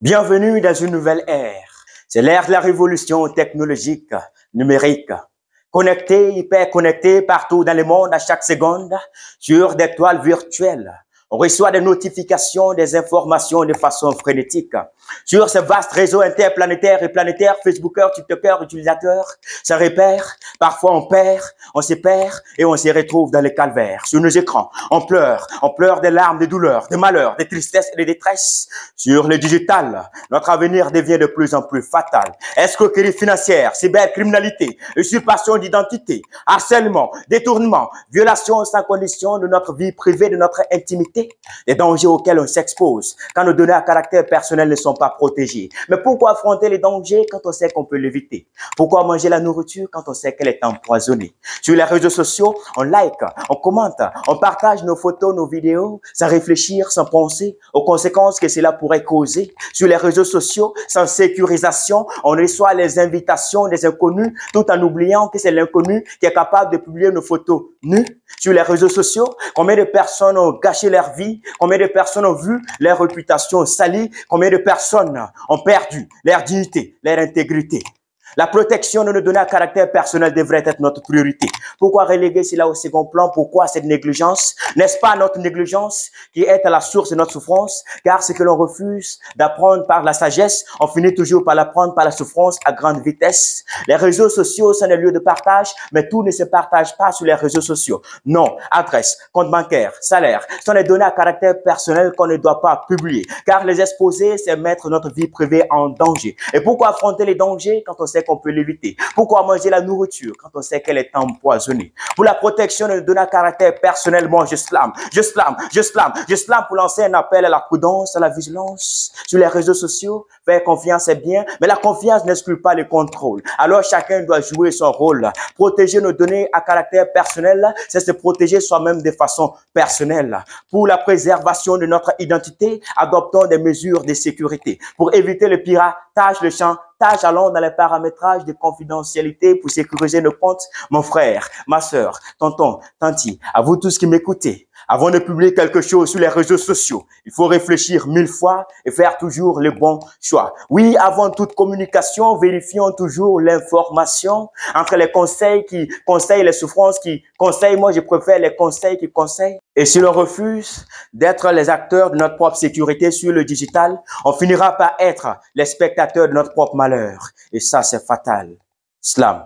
Bienvenue dans une nouvelle ère. C'est l'ère de la révolution technologique, numérique. Connecté, hyper connecté partout dans le monde à chaque seconde sur des toiles virtuelles. On reçoit des notifications, des informations de façon frénétique. Sur ce vaste réseau interplanétaire et planétaire, Facebookers, TikTokers, utilisateurs, ça repère. Parfois on se perd et on se retrouve dans les calvaires. Sur nos écrans, on pleure des larmes, des douleurs, des malheurs, des tristesses et des détresses. Sur le digital, notre avenir devient de plus en plus fatal. Escroquerie financière, cybercriminalité, usurpation d'identité, harcèlement, détournement, violation sans condition de notre vie privée, de notre intimité. Les dangers auxquels on s'expose quand nos données à caractère personnel ne sont pas protégées. Mais pourquoi affronter les dangers quand on sait qu'on peut l'éviter? Pourquoi manger la nourriture quand on sait qu'elle est empoisonnée? Sur les réseaux sociaux, on like, on commente, on partage nos photos, nos vidéos, sans réfléchir, sans penser aux conséquences que cela pourrait causer. Sur les réseaux sociaux, sans sécurisation, on reçoit les invitations des inconnus tout en oubliant que c'est l'inconnu qui est capable de publier nos photos nues. Sur les réseaux sociaux, combien de personnes ont gâché leur vie, combien de personnes ont vu leur réputation salie, combien de personnes ont perdu leur dignité, leur intégrité. La protection de nos données à caractère personnel devrait être notre priorité. Pourquoi reléguer cela au second plan? Pourquoi cette négligence? N'est-ce pas notre négligence qui est à la source de notre souffrance? Car ce que l'on refuse d'apprendre par la sagesse, on finit toujours par l'apprendre par la souffrance à grande vitesse. Les réseaux sociaux sont des lieux de partage, mais tout ne se partage pas sur les réseaux sociaux. Nom, adresse, compte bancaire, salaire sont des données à caractère personnel qu'on ne doit pas publier. Car les exposer, c'est mettre notre vie privée en danger. Et pourquoi affronter les dangers quand on sait qu'on peut l'éviter? Pourquoi manger la nourriture quand on sait qu'elle est empoisonnée? Pour la protection de données à caractère personnel, moi je slame pour lancer un appel à la prudence, à la vigilance. Sur les réseaux sociaux, faire confiance est bien, mais la confiance n'exclut pas le contrôle. Alors chacun doit jouer son rôle. Protéger nos données à caractère personnel, c'est se protéger soi-même de façon personnelle. Pour la préservation de notre identité, adoptons des mesures de sécurité. Pour éviter le piratage, le chantage allant dans les paramétrages de confidentialité pour sécuriser nos comptes. Mon frère, ma sœur, tonton, tanti, à vous tous qui m'écoutez, avant de publier quelque chose sur les réseaux sociaux, il faut réfléchir 1000 fois et faire toujours le bon choix. Oui, avant toute communication, vérifions toujours l'information entre les conseils qui conseillent, les souffrances qui conseillent. Moi, je préfère les conseils qui conseillent. Et si l'on refuse d'être les acteurs de notre propre sécurité sur le digital, on finira par être les spectateurs de notre propre malheur. Et ça, c'est fatal. Slam.